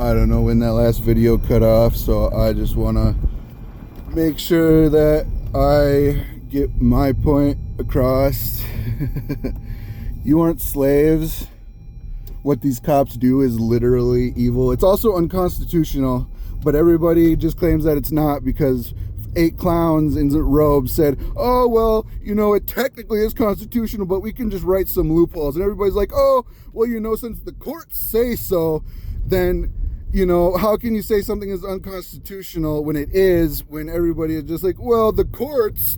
I don't know when that last video cut off, so I just want to make sure that I get my point across. You aren't slaves. What these cops do is literally evil. It's also unconstitutional, but everybody just claims that it's not because 8 clowns in robes said, oh, well, you know, it technically is constitutional, but we can just write some loopholes. And everybody's like, oh, well, you know, since the courts say so, then, you know, how can you say something is unconstitutional when it is, when everybody is just like, well, the courts,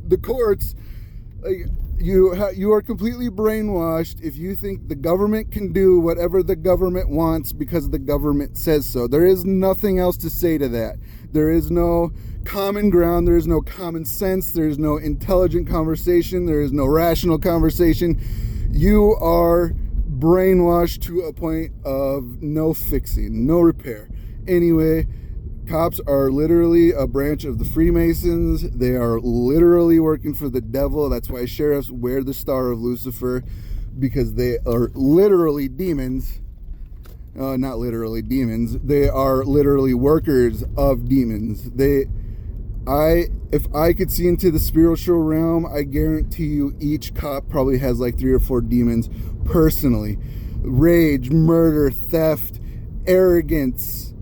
like, you are completely brainwashed if you think the government can do whatever the government wants because the government says so. There is nothing else to say to that. There is no common ground. There is no common sense. There is no intelligent conversation. There is no rational conversation. You are brainwashed to a point of no fixing, no repair. Anyway, cops are literally a branch of the Freemasons. They are literally working for the devil. That's why sheriffs wear the Star of Lucifer, because they are literally demons. Not literally demons. They are literally workers of demons. If I could see into the spiritual realm, I guarantee you each cop probably has like 3 or 4 demons personally. Rage, murder, theft, arrogance,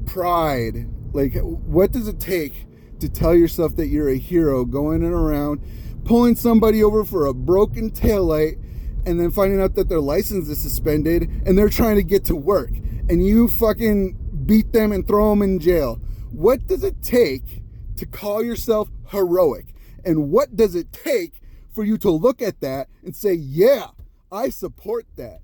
pride. Like, what does it take to tell yourself that you're a hero going around pulling somebody over for a broken taillight and then finding out that their license is suspended and they're trying to get to work and you fucking beat them and throw them in jail? What does it take to call yourself heroic? And what does it take for you to look at that and say, yeah, I support that?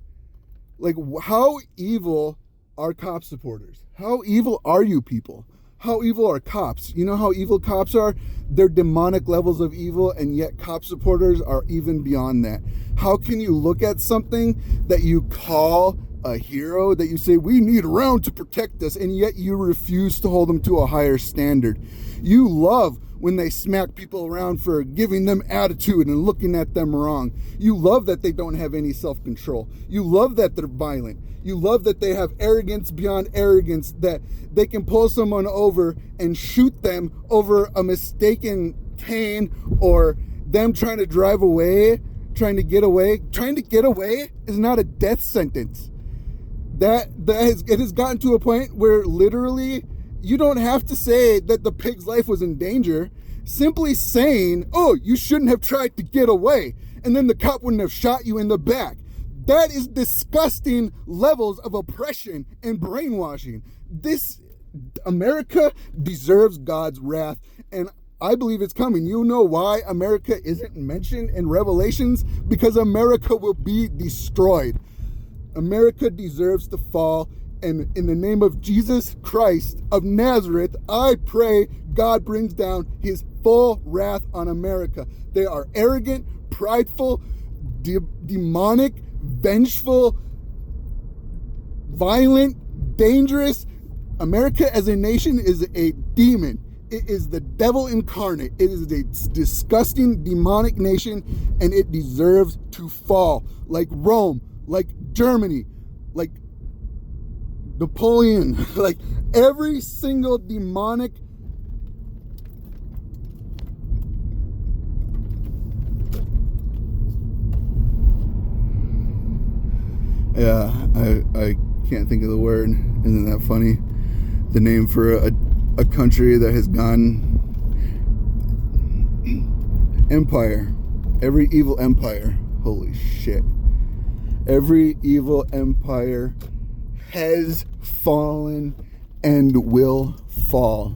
Like, how evil are cop supporters? How evil are you people? How evil are cops? You know how evil cops are? They're demonic levels of evil, and yet cop supporters are even beyond that. How can you look at something that you call a hero, that you say, we need around to protect us, and yet you refuse to hold them to a higher standard? You love when they smack people around for giving them attitude and looking at them wrong. You love that they don't have any self-control. You love that they're violent. You love that they have arrogance beyond arrogance, that they can pull someone over and shoot them over a mistaken cane, or them trying to drive away, trying to get away. Trying to get away is not a death sentence. It has gotten to a point where literally you don't have to say that the pig's life was in danger. Simply saying, oh, you shouldn't have tried to get away, and then the cop wouldn't have shot you in the back. That is disgusting levels of oppression and brainwashing. America deserves God's wrath, and I believe it's coming. You know why America isn't mentioned in Revelations? Because America will be destroyed. America deserves to fall. And in the name of Jesus Christ of Nazareth, I pray God brings down his full wrath on America. They are arrogant, prideful, demonic, vengeful, violent, dangerous. America as a nation is a demon. It is the devil incarnate. It is a disgusting, demonic nation, and it deserves to fall. Like Rome, like Germany, like Napoleon, like every single demonic I can't think of the word. Isn't that funny? The name for a country that has gone empire. Every evil empire. Holy shit. Every evil empire has fallen and will fall.